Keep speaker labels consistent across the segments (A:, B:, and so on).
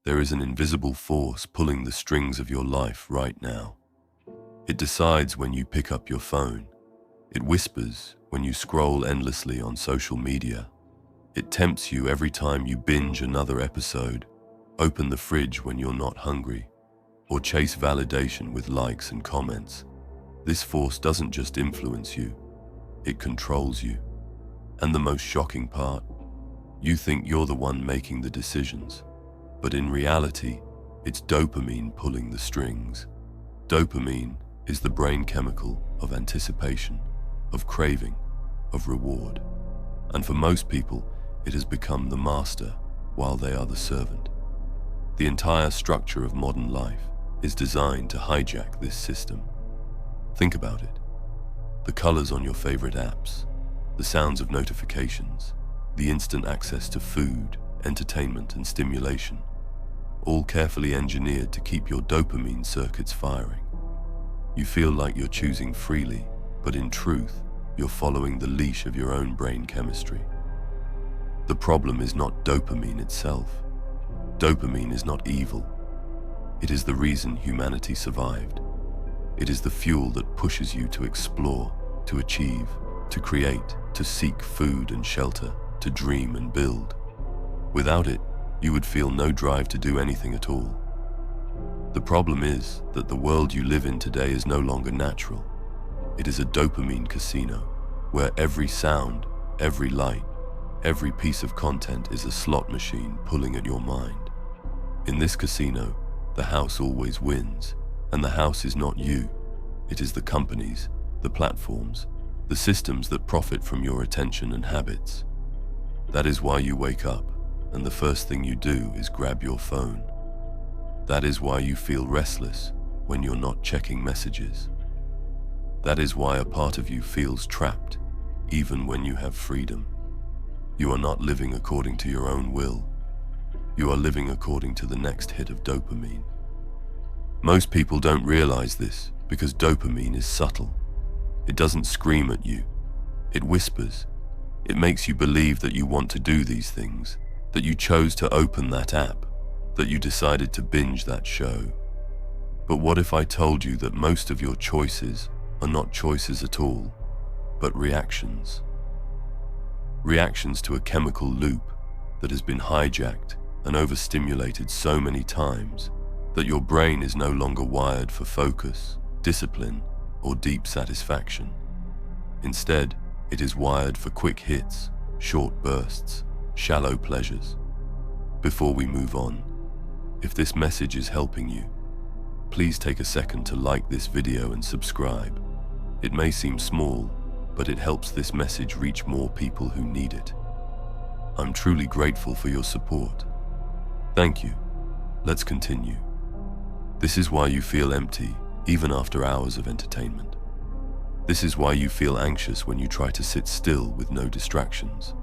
A: There is an invisible force pulling the strings of your life right now. It decides when you pick up your phone. It whispers when you scroll endlessly on social media. It tempts you every time you binge another episode, open the fridge when you're not hungry, or chase validation with likes and comments. This force doesn't just influence you, it controls you. And the most shocking part, you think you're the one making the decisions, but in reality, it's dopamine pulling the strings. Dopamine is the brain chemical of anticipation, of craving, of reward. And for most people, it has become the master while they are the servant. The entire structure of modern life is designed to hijack this system. Think about it. The colors on your favorite apps, the sounds of notifications, the instant access to food, entertainment, and stimulation, all carefully engineered to keep your dopamine circuits firing. You feel like you're choosing freely, but in truth, you're following the leash of your own brain chemistry. The problem is not dopamine itself. Dopamine is not evil. It is the reason humanity survived. It is the fuel that pushes you to explore, to achieve, to create, to seek food and shelter, to dream and build. Without it, you would feel no drive to do anything at all. The problem is that the world you live in today is no longer natural. It is a dopamine casino, where every sound, every light, every piece of content is a slot machine pulling at your mind. In this casino, the house always wins, and the house is not you. It is the companies, the platforms, the systems that profit from your attention and habits. That is why you wake up, and the first thing you do is grab your phone. That is why you feel restless when you're not checking messages. That is why a part of you feels trapped, even when you have freedom. You are not living according to your own will. You are living according to the next hit of dopamine. Most people don't realize this because dopamine is subtle. It doesn't scream at you. It whispers. It makes you believe that you want to do these things, that you chose to open that app, that you decided to binge that show. But what if I told you that most of your choices are not choices at all, but reactions? Reactions to a chemical loop that has been hijacked and overstimulated so many times that your brain is no longer wired for focus, discipline, or deep satisfaction. Instead, it is wired for quick hits, short bursts, shallow pleasures. Before we move on, if this message is helping you, please take a second to like this video and subscribe. It may seem small, but it helps this message reach more people who need it. I'm truly grateful for your support. Thank you. Let's continue. This is why you feel empty, even after hours of entertainment. This is why you feel anxious when you try to sit still with no distractions.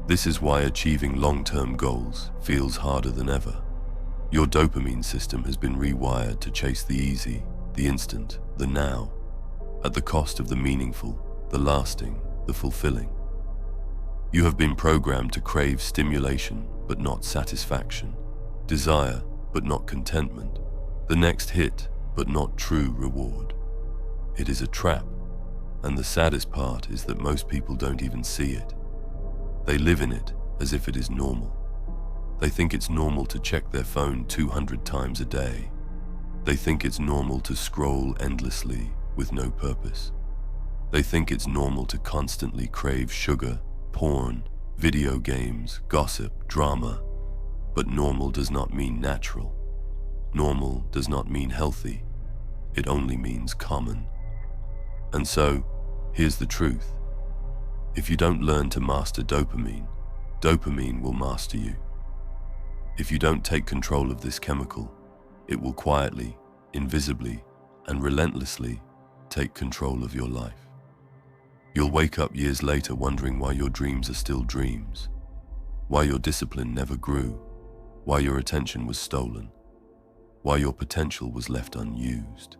A: This is why achieving long-term goals feels harder than ever. Your dopamine system has been rewired to chase the easy, the instant, the now, at the cost of the meaningful, the lasting, the fulfilling. You have been programmed to crave stimulation but not satisfaction, desire but not contentment, the next hit but not true reward. It is a trap, and the saddest part is that most people don't even see it. They live in it as if it is normal. They think it's normal to check their phone 200 times a day. They think it's normal to scroll endlessly with no purpose. They think it's normal to constantly crave sugar, porn, video games, gossip, drama. But normal does not mean natural. Normal does not mean healthy. It only means common. And so, here's the truth. If you don't learn to master dopamine, dopamine will master you. If you don't take control of this chemical, it will quietly, invisibly, and relentlessly take control of your life. You'll wake up years later wondering why your dreams are still dreams, why your discipline never grew, why your attention was stolen, why your potential was left unused.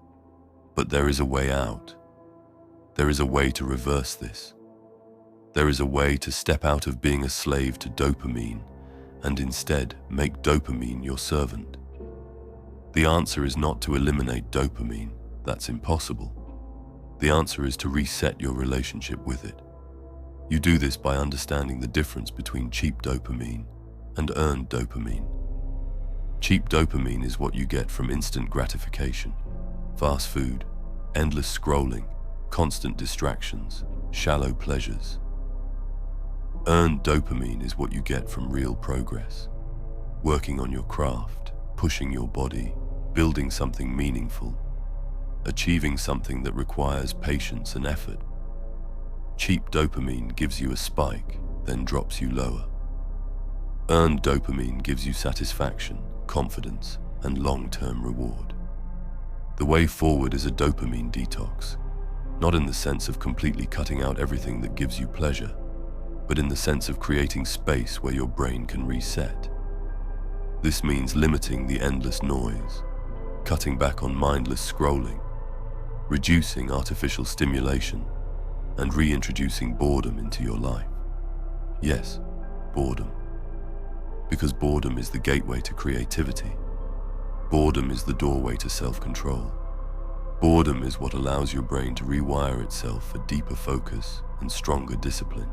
A: But there is a way out. There is a way to reverse this. There is a way to step out of being a slave to dopamine and instead make dopamine your servant? The answer is not to eliminate dopamine. That's impossible. The answer is to reset your relationship with it. You do this by understanding the difference between cheap dopamine and earned dopamine. Cheap dopamine is what you get from instant gratification, fast food, endless scrolling, constant distractions, shallow pleasures. Earned dopamine is what you get from real progress, working on your craft, pushing your body, building something meaningful, achieving something that requires patience and effort. Cheap dopamine gives you a spike, then drops you lower. Earned dopamine gives you satisfaction, confidence, and long-term reward. The way forward is a dopamine detox, not in the sense of completely cutting out everything that gives you pleasure, but in the sense of creating space where your brain can reset. This means limiting the endless noise, cutting back on mindless scrolling, reducing artificial stimulation, and reintroducing boredom into your life. Yes, boredom. Because boredom is the gateway to creativity. Boredom is the doorway to self-control. Boredom is what allows your brain to rewire itself for deeper focus and stronger discipline.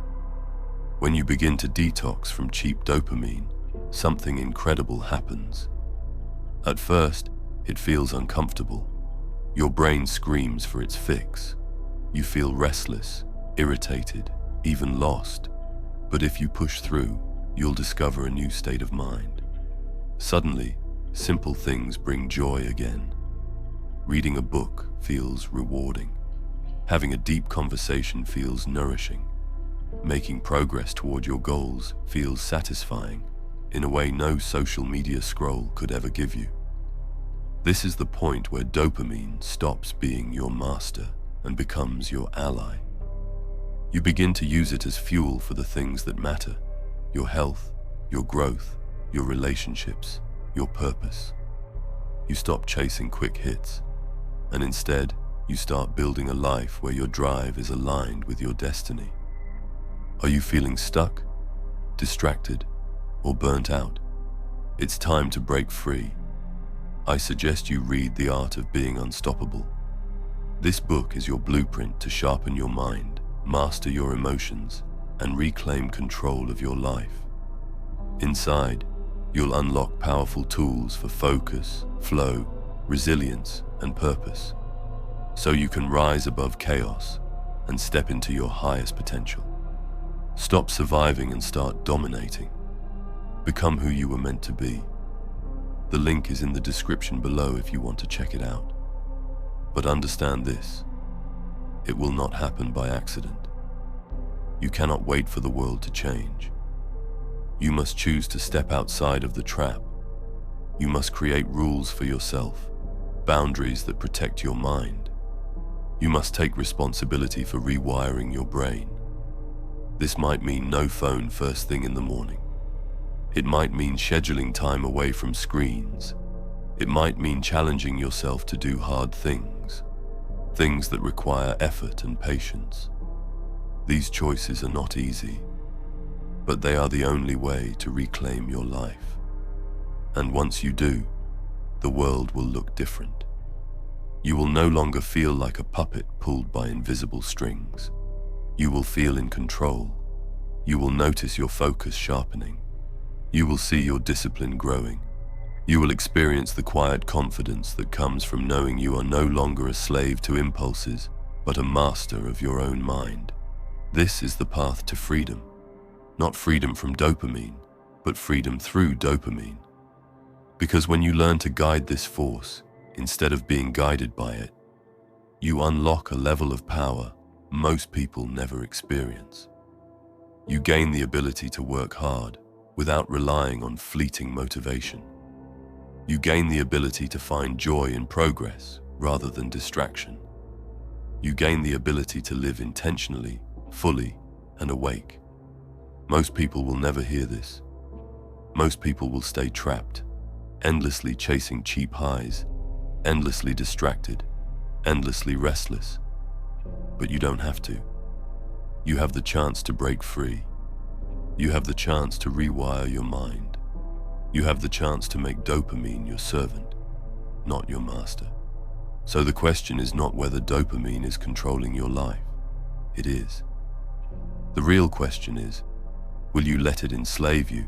A: When you begin to detox from cheap dopamine, something incredible happens. At first, it feels uncomfortable. Your brain screams for its fix. You feel restless, irritated, even lost. But if you push through, you'll discover a new state of mind. Suddenly, simple things bring joy again. Reading a book feels rewarding. Having a deep conversation feels nourishing. Making progress toward your goals feels satisfying in a way no social media scroll could ever give you. This is the point where dopamine stops being your master and becomes your ally. You begin to use it as fuel for the things that matter: your health, your growth, your relationships, your purpose. You stop chasing quick hits, and instead, you start building a life where your drive is aligned with your destiny. Are you feeling stuck, distracted, or burnt out? It's time to break free. I suggest you read The Art of Being Unstoppable. This book is your blueprint to sharpen your mind, master your emotions, and reclaim control of your life. Inside, you'll unlock powerful tools for focus, flow, resilience, and purpose, so you can rise above chaos and step into your highest potential. Stop surviving and start dominating. Become who you were meant to be. The link is in the description below if you want to check it out. But understand this: it will not happen by accident. You cannot wait for the world to change. You must choose to step outside of the trap. You must create rules for yourself, boundaries that protect your mind. You must take responsibility for rewiring your brain. This might mean no phone first thing in the morning. It might mean scheduling time away from screens. It might mean challenging yourself to do hard things, things that require effort and patience. These choices are not easy, but they are the only way to reclaim your life. And once you do, the world will look different. You will no longer feel like a puppet pulled by invisible strings. You will feel in control. You will notice your focus sharpening. You will see your discipline growing. You will experience the quiet confidence that comes from knowing you are no longer a slave to impulses, but a master of your own mind. This is the path to freedom. Not freedom from dopamine, but freedom through dopamine. Because when you learn to guide this force, instead of being guided by it, you unlock a level of power most people never experience. You gain the ability to work hard without relying on fleeting motivation. You gain the ability to find joy in progress rather than distraction. You gain the ability to live intentionally, fully, and awake. Most people will never hear this. Most people will stay trapped, endlessly chasing cheap highs, endlessly distracted, endlessly restless. But you don't have to. You have the chance to break free. You have the chance to rewire your mind, You have the chance to make dopamine your servant, not your master. So the question is not whether dopamine is controlling your life. It is. The real question is, will you let it enslave you,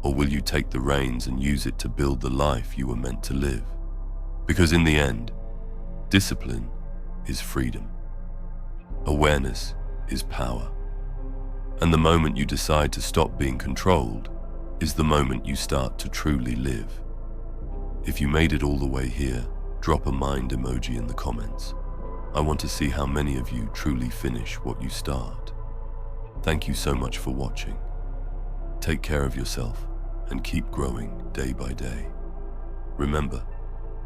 A: or will you take the reins and use it to build the life you were meant to live? Because in the end, discipline is freedom. Awareness is power. And the moment you decide to stop being controlled is the moment you start to truly live. If you made it all the way here, drop a mind emoji in the comments. I want to see how many of you truly finish what you start. Thank you so much for watching. Take care of yourself and keep growing day by day. Remember,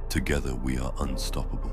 A: together we are unstoppable.